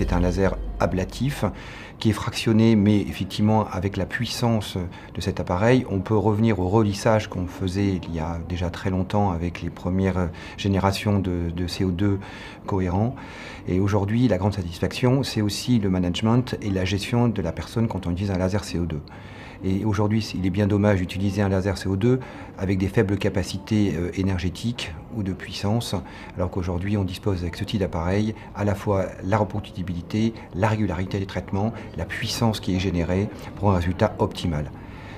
c'est un laser ablatif qui est fractionné, mais effectivement avec la puissance de cet appareil, on peut revenir au relissage qu'on faisait il y a déjà très longtemps avec les premières générations de CO2 cohérents. Et aujourd'hui, la grande satisfaction, c'est aussi le management et la gestion de la personne quand on utilise un laser CO2. Et aujourd'hui, il est bien dommage d'utiliser un laser CO2 avec des faibles capacités énergétiques ou de puissance, alors qu'aujourd'hui, on dispose avec ce type d'appareil à la fois la reproductibilité, la régularité des traitements, la puissance qui est générée pour un résultat optimal.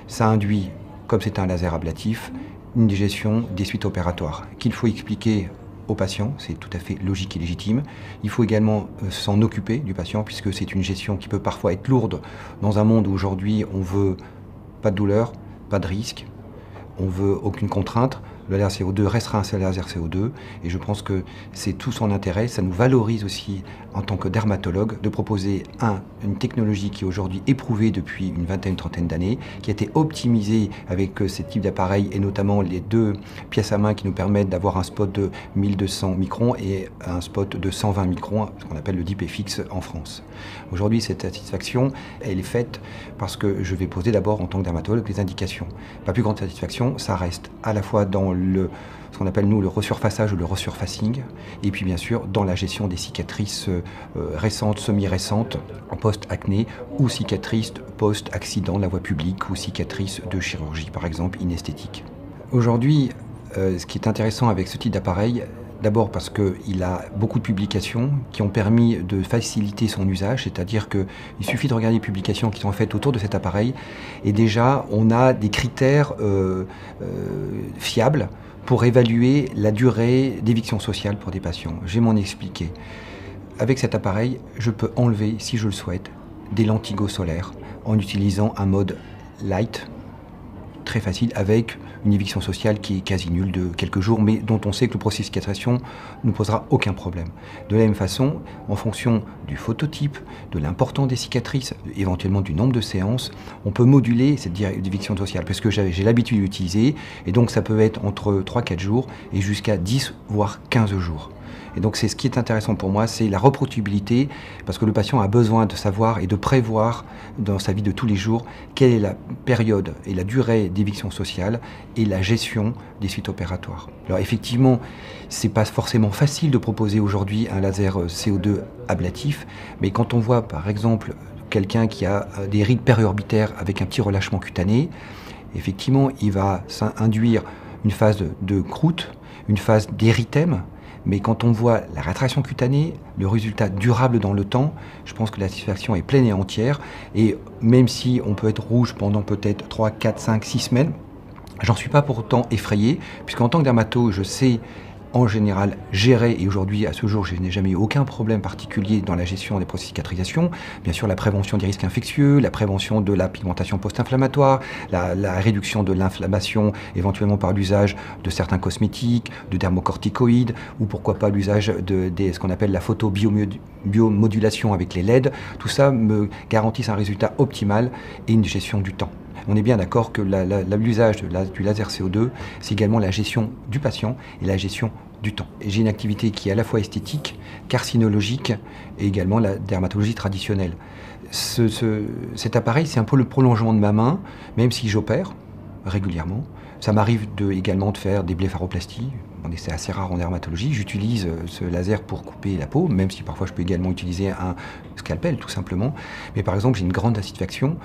Ça induit, comme c'est un laser ablatif, une gestion des suites opératoires qu'il faut expliquer au patient, c'est tout à fait logique et légitime. Il faut également s'en occuper du patient puisque c'est une gestion qui peut parfois être lourde dans un monde où aujourd'hui on veut pas de douleur, pas de risque, on veut aucune contrainte. Le laser CO2 restera un laser CO2 et je pense que c'est tout son intérêt. Ça nous valorise aussi en tant que dermatologue de proposer une technologie qui est aujourd'hui éprouvée depuis une vingtaine, trentaine d'années, qui a été optimisée avec ce type d'appareil et notamment les deux pièces à main qui nous permettent d'avoir un spot de 1200 microns et un spot de 120 microns, ce qu'on appelle le DIP-FX en France. Aujourd'hui, cette satisfaction, elle est faite parce que je vais poser d'abord en tant que dermatologue les indications. Ma plus grande satisfaction, ça reste à la fois dans ce qu'on appelle nous le resurfaçage ou le resurfacing, et puis bien sûr dans la gestion des cicatrices récentes, semi-récentes, en post-acné, ou cicatrices post-accident de la voie publique, ou cicatrices de chirurgie par exemple, inesthétique. Aujourd'hui, ce qui est intéressant avec ce type d'appareil, d'abord parce qu'il a beaucoup de publications qui ont permis de faciliter son usage, c'est-à-dire qu'il suffit de regarder les publications qui sont faites autour de cet appareil et déjà on a des critères fiables pour évaluer la durée d'éviction sociale pour des patients. Je vais m'en expliquer. Avec cet appareil, je peux enlever, si je le souhaite, des lentilles solaires en utilisant un mode light, très facile, avec une éviction sociale qui est quasi nulle de quelques jours, mais dont on sait que le processus de cicatrisation ne posera aucun problème. De la même façon, en fonction du phototype, de l'importance des cicatrices, éventuellement du nombre de séances, on peut moduler cette éviction sociale, parce que j'ai l'habitude d'utiliser, et donc ça peut être entre 3-4 jours et jusqu'à 10 voire 15 jours. Et donc c'est ce qui est intéressant pour moi, c'est la reproductibilité, parce que le patient a besoin de savoir et de prévoir dans sa vie de tous les jours quelle est la période et la durée d'éviction sociale et la gestion des suites opératoires. Alors effectivement, c'est pas forcément facile de proposer aujourd'hui un laser CO2 ablatif, mais quand on voit par exemple quelqu'un qui a des rides périorbitaires avec un petit relâchement cutané, effectivement il va induire une phase de croûte, une phase d'érythème. Mais quand on voit la rétraction cutanée, le résultat durable dans le temps, je pense que la satisfaction est pleine et entière. Et même si on peut être rouge pendant peut-être 3, 4, 5, 6 semaines, j'en suis pas pour autant effrayé, puisqu'en tant que dermato, je sais en général gérer, et aujourd'hui à ce jour je n'ai jamais eu aucun problème particulier dans la gestion des processus de cicatrisation, bien sûr la prévention des risques infectieux, la prévention de la pigmentation post-inflammatoire, la réduction de l'inflammation éventuellement par l'usage de certains cosmétiques, de dermocorticoïdes, ou pourquoi pas l'usage de ce qu'on appelle la photobiomodulation avec les LED, tout ça me garantit un résultat optimal et une gestion du temps. On est bien d'accord que l'usage du laser CO2, c'est également la gestion du patient et la gestion du temps. J'ai une activité qui est à la fois esthétique, carcinologique et également la dermatologie traditionnelle. Cet appareil, c'est un peu le prolongement de ma main, même si j'opère régulièrement. Ça m'arrive également de faire des blépharoplasties. C'est assez rare en dermatologie. J'utilise ce laser pour couper la peau, même si parfois je peux également utiliser un scalpel tout simplement. Mais par exemple, j'ai une grande satisfaction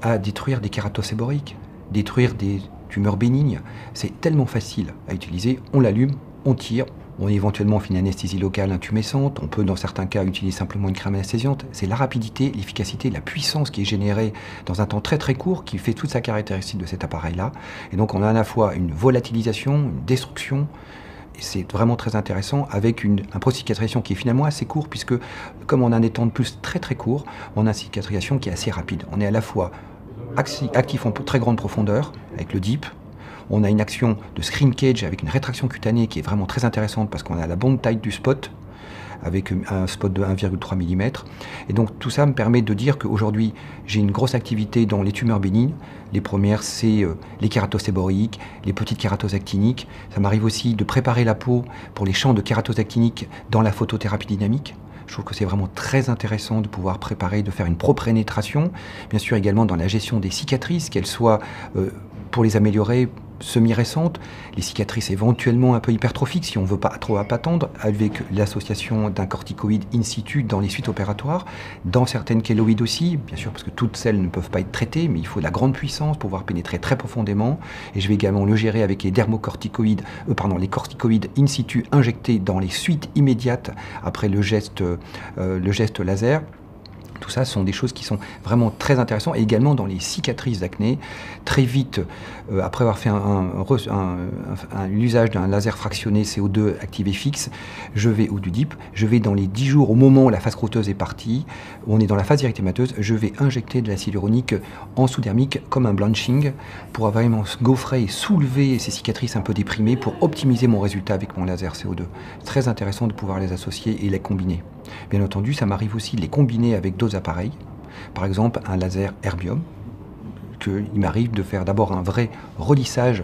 à détruire des kératoséboriques, détruire des tumeurs bénignes. C'est tellement facile à utiliser, on l'allume, on tire, on éventuellement fait une anesthésie locale intumescente, on peut dans certains cas utiliser simplement une crème anesthésiante. C'est la rapidité, l'efficacité, la puissance qui est générée dans un temps très très court qui fait toute sa caractéristique de cet appareil-là. Et donc on a à la fois une volatilisation, une destruction, et c'est vraiment très intéressant avec un processus de cicatrisation qui est finalement assez court puisque comme on a un temps de plus très très court, on a une cicatrisation qui est assez rapide. On est à la fois actif en très grande profondeur avec le DIP. On a une action de screen cage avec une rétraction cutanée qui est vraiment très intéressante parce qu'on a la bonne taille du spot avec un spot de 1,3 mm. Et donc tout ça me permet de dire qu'aujourd'hui j'ai une grosse activité dans les tumeurs bénignes. Les premières c'est les kératoséboriques, les petites kératoses actiniques. Ça m'arrive aussi de préparer la peau pour les champs de kératoses actiniques dans la photothérapie dynamique. Je trouve que c'est vraiment très intéressant de pouvoir préparer, de faire une propénétration. Bien sûr également dans la gestion des cicatrices, qu'elles soient pour les améliorer, semi-récentes, les cicatrices éventuellement un peu hypertrophiques si on ne veut pas trop attendre, avec l'association d'un corticoïde in situ dans les suites opératoires, dans certaines kéloïdes aussi, bien sûr parce que toutes celles ne peuvent pas être traitées, mais il faut de la grande puissance pour pouvoir pénétrer très profondément, et je vais également le gérer avec les dermocorticoïdes, les corticoïdes in situ injectés dans les suites immédiates après le geste laser. Tout ça sont des choses qui sont vraiment très intéressantes. Et également dans les cicatrices d'acné, très vite, après avoir fait l'usage d'un laser fractionné CO2 activé fixe, ou du DIP, je vais dans les 10 jours, au moment où la phase crotteuse est partie, où on est dans la phase érythémateuse, je vais injecter de l'acide hyaluronique en sous-dermique comme un blanching pour vraiment gaufrer et soulever ces cicatrices un peu déprimées pour optimiser mon résultat avec mon laser CO2. C'est très intéressant de pouvoir les associer et les combiner. Bien entendu, ça m'arrive aussi de les combiner avec d'autres appareils. Par exemple, un laser Erbium, il m'arrive de faire d'abord un vrai relissage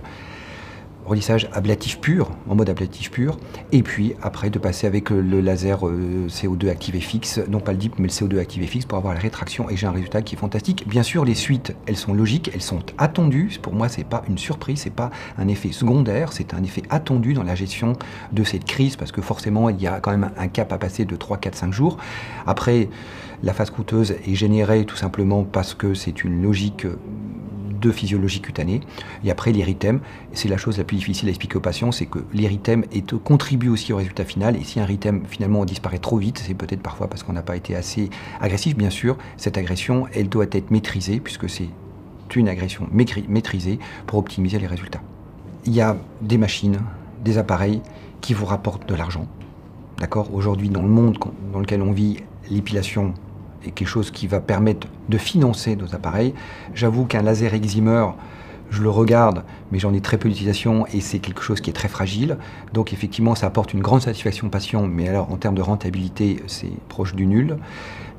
ablatif pur, en mode ablatif pur, et puis après de passer avec le laser CO2 activé fixe, non pas le DIP, mais le CO2 activé fixe pour avoir la rétraction, et j'ai un résultat qui est fantastique. Bien sûr, les suites, elles sont logiques, elles sont attendues. Pour moi, c'est pas une surprise, c'est pas un effet secondaire, c'est un effet attendu dans la gestion de cette crise, parce que forcément, il y a quand même un cap à passer de 3, 4, 5 jours. Après, la phase coûteuse est générée tout simplement parce que c'est une logique de physiologie cutanée. Et après, l'érythème, c'est la chose la plus difficile à expliquer aux patients, c'est que l'érythème contribue aussi au résultat final. Et si un érythème finalement disparaît trop vite, c'est peut-être parfois parce qu'on n'a pas été assez agressif. Bien sûr, cette agression, elle doit être maîtrisée, puisque c'est une agression maîtrisée pour optimiser les résultats. Il y a des machines, des appareils qui vous rapportent de l'argent. D'accord ? Aujourd'hui, dans le monde dans lequel on vit, l'épilation est quelque chose qui va permettre de financer nos appareils. J'avoue qu'un laser excimer, je le regarde, mais j'en ai très peu d'utilisation et c'est quelque chose qui est très fragile. Donc effectivement, ça apporte une grande satisfaction au patient, mais alors en termes de rentabilité, c'est proche du nul.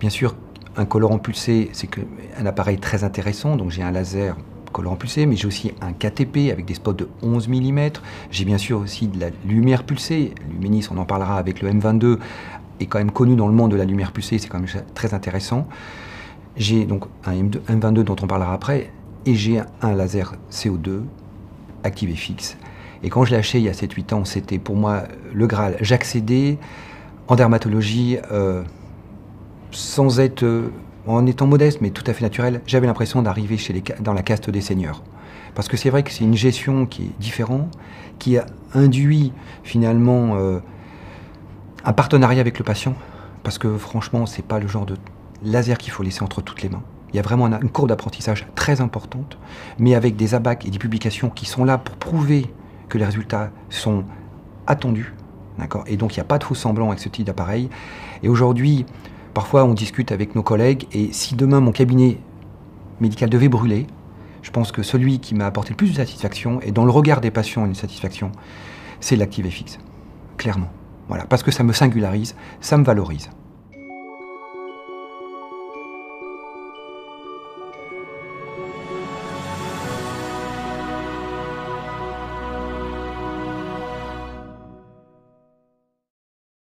Bien sûr, un colorant pulsé, c'est un appareil très intéressant. Donc j'ai un laser colorant pulsé, mais j'ai aussi un KTP avec des spots de 11 mm. J'ai bien sûr aussi de la lumière pulsée. Luminis, on en parlera avec le M22, est quand même connu dans le monde de la lumière pulsée, c'est quand même très intéressant. J'ai donc un M22 dont on parlera après, et j'ai un laser CO2 activé fixe. Et quand je l'ai acheté il y a 7-8 ans, c'était pour moi le Graal. J'accédais en dermatologie sans être, en étant modeste, mais tout à fait naturel. J'avais l'impression d'arriver dans la caste des seigneurs. Parce que c'est vrai que c'est une gestion qui est différente, qui a induit finalement un partenariat avec le patient, parce que franchement, c'est pas le genre de laser qu'il faut laisser entre toutes les mains. Il y a vraiment une courbe d'apprentissage très importante, mais avec des abacs et des publications qui sont là pour prouver que les résultats sont attendus. D'accord ? Et donc, il n'y a pas de faux semblant avec ce type d'appareil. Et aujourd'hui, parfois, on discute avec nos collègues, et si demain, mon cabinet médical devait brûler, je pense que celui qui m'a apporté le plus de satisfaction, et dans le regard des patients une satisfaction, c'est l'activé fixe. Clairement. Voilà, parce que ça me singularise, ça me valorise.